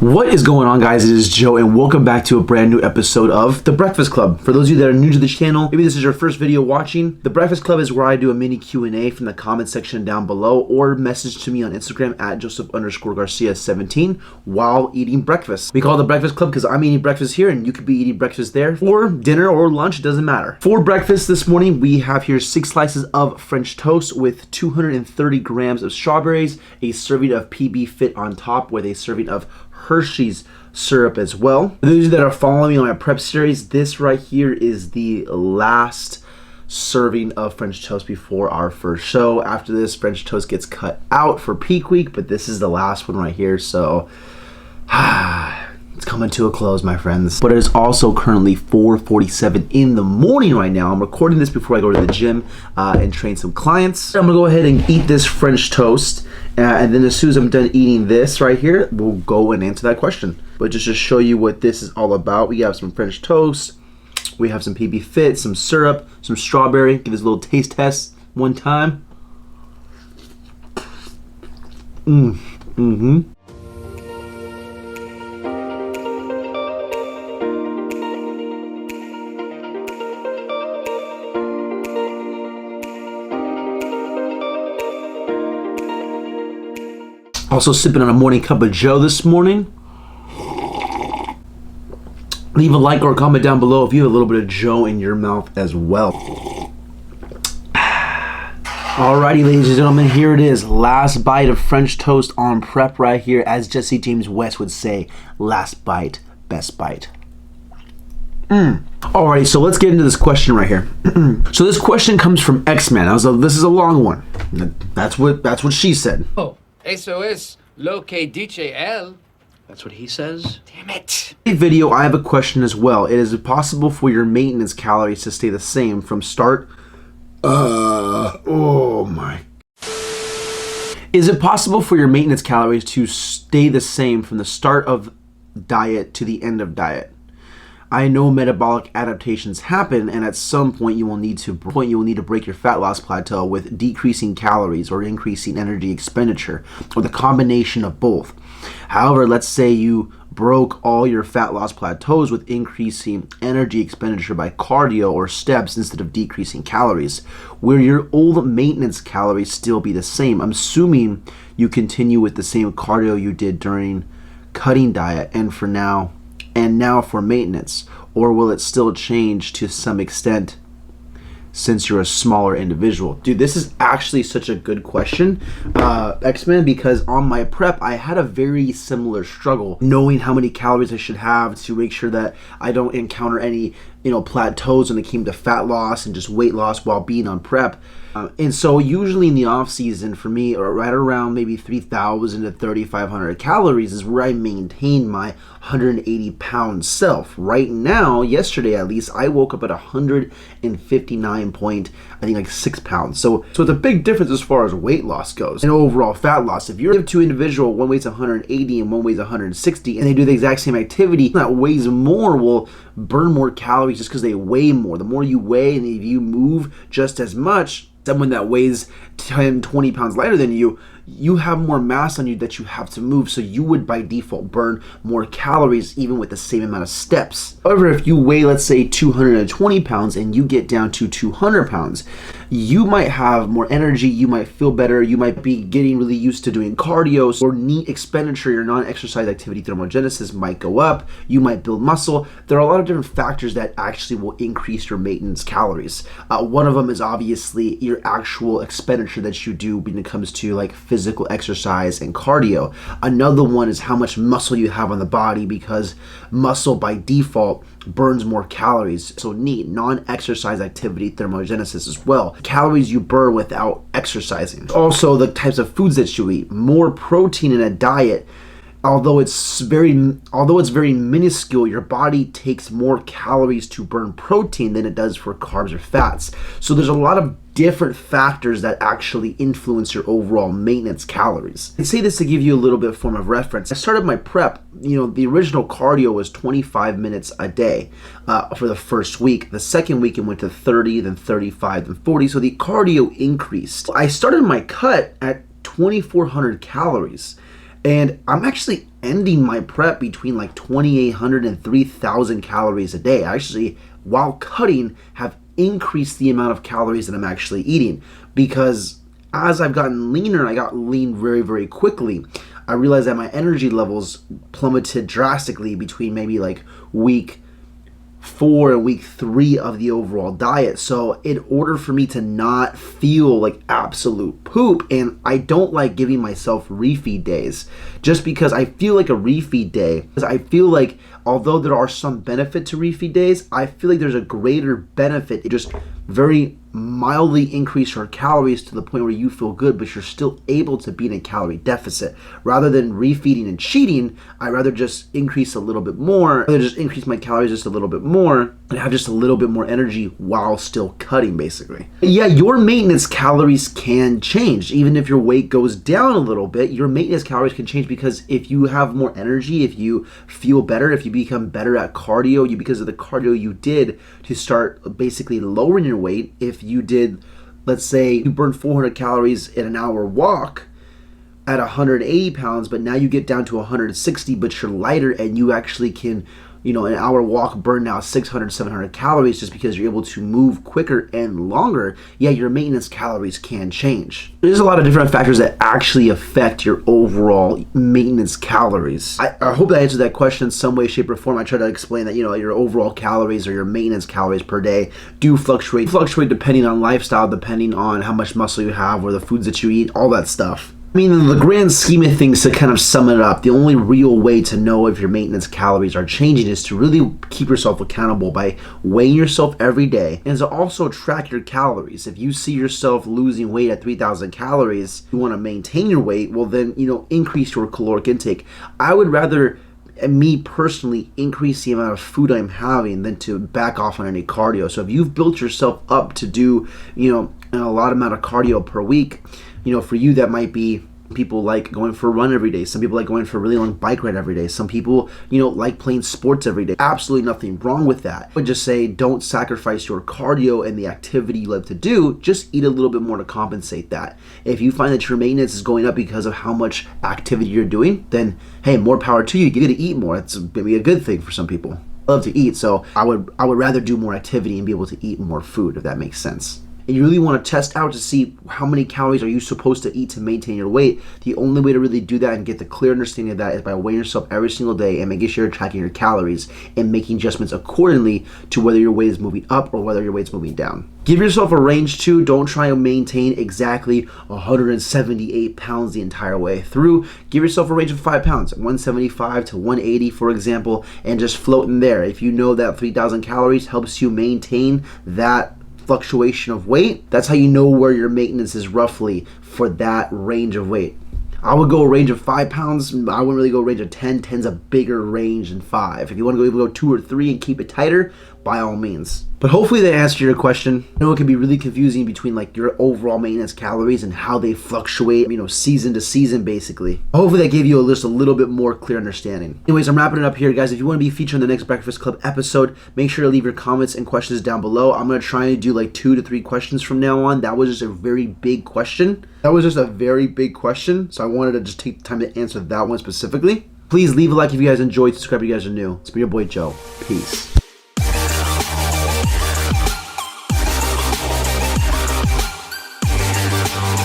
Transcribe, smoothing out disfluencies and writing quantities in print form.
What is going on, guys? It is Joe, and welcome back to a brand new episode of The Breakfast Club. For those of you that are new to this channel, maybe this is your first video watching, The Breakfast Club is where I do a mini Q&A from the comment section down below, or message to me on Instagram at Joseph_Garcia17 while eating breakfast. We call it The Breakfast Club because I'm eating breakfast here, and you could be eating breakfast there, or dinner or lunch, it doesn't matter. For breakfast this morning, we have here 6 slices of French toast with 230 grams of strawberries, a serving of PB Fit on top with a serving of Hershey's syrup as well. For those of you that are following me on my prep series, this right here is the last serving of French toast before our first show. After this, French toast gets cut out for peak week, but this is the last one right here, so it's coming to a close, my friends. But it is also currently 4:47 in the morning right now. I'm recording this before I go to the gym and train some clients. I'm gonna go ahead and eat this French toast, and then as soon as I'm done eating this right here, we'll go and answer that question. But just to show you what this is all about, we have some French toast, we have some PB Fit, some syrup, some strawberry. Give this a little taste test one time. Also sipping on a morning cup of Joe this morning. Leave a like or a comment down below if you have a little bit of Joe in your mouth as well. Alrighty, ladies and gentlemen, here it is. Last bite of French toast on prep right here. As Jesse James West would say, last bite, best bite. Alrighty, so let's get into this question right here. So this question comes from X-Man. This is a long one. That's what she said. Oh, eso es lo que dice él. That's what he says. Damn it. In the video, I have a question as well. Is it possible for your maintenance calories to stay the same from start? Oh my. Is it possible for your maintenance calories to stay the same from the start of diet to the end of diet? I know metabolic adaptations happen, and at some point you will need to break your fat loss plateau with decreasing calories or increasing energy expenditure, or the combination of both. However, let's say you broke all your fat loss plateaus with increasing energy expenditure by cardio or steps instead of decreasing calories. Will your old maintenance calories still be the same? I'm assuming you continue with the same cardio you did during cutting diet and now for maintenance, or will it still change to some extent since you're a smaller individual? Dude, this is actually such a good question, X-Men, because on my prep, I had a very similar struggle knowing how many calories I should have to make sure that I don't encounter any, plateaus when it came to fat loss and just weight loss while being on prep. And so usually in the off season for me, or right around maybe 3,000 to 3,500 calories is where I maintain my 180 pound self. Right now, yesterday at least, I woke up at 159.6 pounds. So it's a big difference as far as weight loss goes and overall fat loss. If you're two individual, one weighs 180 and one weighs 160, and they do the exact same activity, that weighs more will burn more calories just because they weigh more. The more you weigh and if you move just as much, someone that weighs 10, 20 pounds lighter than you, you have more mass on you that you have to move, so you would by default burn more calories even with the same amount of steps. However, if you weigh, let's say 220 pounds and you get down to 200 pounds, you might have more energy, you might feel better, you might be getting really used to doing cardio, or NEAT expenditure, your non-exercise activity thermogenesis might go up, you might build muscle. There are a lot of different factors that actually will increase your maintenance calories. One of them is obviously your actual expenditure that you do when it comes to like physical exercise and cardio. Another one is how much muscle you have on the body, because muscle by default burns more calories. So NEAT, non-exercise activity thermogenesis as well. Calories you burn without exercising. Also the types of foods that you eat. More protein in a diet, although it's very minuscule, your body takes more calories to burn protein than it does for carbs or fats. So there's a lot of different factors that actually influence your overall maintenance calories. I say this to give you a little bit of form of reference. I started my prep, the original cardio was 25 minutes a day for the first week. The second week it went to 30, then 35, then 40. So the cardio increased. I started my cut at 2,400 calories. And I'm actually ending my prep between like 2,800 and 3,000 calories a day. I actually, while cutting, have increased the amount of calories that I'm actually eating, because as I've gotten leaner, I got lean very, very quickly. I realized that my energy levels plummeted drastically between maybe like week 4 and week 3 of the overall diet. So in order for me to not feel like absolute poop, and I don't like giving myself refeed days, just because I feel like a refeed day, because I feel like although there are some benefit to refeed days, I feel like there's a greater benefit. It just very mildly increase your calories to the point where you feel good, but you're still able to be in a calorie deficit. Rather than refeeding and cheating, I'd rather just increase a little bit more, rather just increase my calories just a little bit more and have just a little bit more energy while still cutting, basically. But yeah, your maintenance calories can change. Even if your weight goes down a little bit, your maintenance calories can change, because if you have more energy, if you feel better, if you become better at cardio, because of the cardio you did to start basically lowering your weight, if you did, let's say you burn 400 calories in an hour walk at 180 pounds, but now you get down to 160, but you're lighter and you actually can, an hour walk burn now 600, 700 calories just because you're able to move quicker and longer. Yeah, your maintenance calories can change. There's a lot of different factors that actually affect your overall maintenance calories. I hope that answered that question in some way, shape, or form. I try to explain that, your overall calories or your maintenance calories per day do fluctuate depending on lifestyle, depending on how much muscle you have or the foods that you eat, all that stuff. I mean, in the grand scheme of things, to kind of sum it up, the only real way to know if your maintenance calories are changing is to really keep yourself accountable by weighing yourself every day, and to also track your calories. If you see yourself losing weight at 3,000 calories, you want to maintain your weight, well then, increase your caloric intake. I would rather, me personally, increase the amount of food I'm having than to back off on any cardio. So if you've built yourself up to do, a lot amount of cardio per week, for you that might be, people like going for a run every day. Some people like going for a really long bike ride every day. Some people, like playing sports every day. Absolutely nothing wrong with that. I would just say don't sacrifice your cardio and the activity you love to do. Just eat a little bit more to compensate that. If you find that your maintenance is going up because of how much activity you're doing, then hey, more power to you. You get to eat more. It's maybe a good thing for some people. I love to eat, so I would rather do more activity and be able to eat more food, if that makes sense. And you really want to test out to see how many calories are you supposed to eat to maintain your weight. The only way to really do that and get the clear understanding of that is by weighing yourself every single day and making sure you're tracking your calories and making adjustments accordingly to whether your weight is moving up or whether your weight's moving down. Give yourself a range too. Don't try to maintain exactly 178 pounds the entire way through. Give yourself a range of 5 pounds, 175 to 180 for example, and just float in there. If you know that 3,000 calories helps you maintain that fluctuation of weight, that's how you know where your maintenance is roughly for that range of weight. I would go a range of 5 pounds. I wouldn't really go a range of 10. 10's a bigger range than 5. If you want to go 2 or 3 and keep it tighter, by all means. But hopefully that answered your question. I know it can be really confusing between like your overall maintenance calories and how they fluctuate, season to season basically. Hopefully that gave you just a little bit more clear understanding. Anyways, I'm wrapping it up here, guys. If you want to be featured in the next Breakfast Club episode, make sure to leave your comments and questions down below. I'm going to try and do like 2 to 3 questions from now on. That was just a very big question. So I wanted to just take the time to answer that one specifically. Please leave a like if you guys enjoyed. Subscribe if you guys are new. It's been your boy Joe. Peace.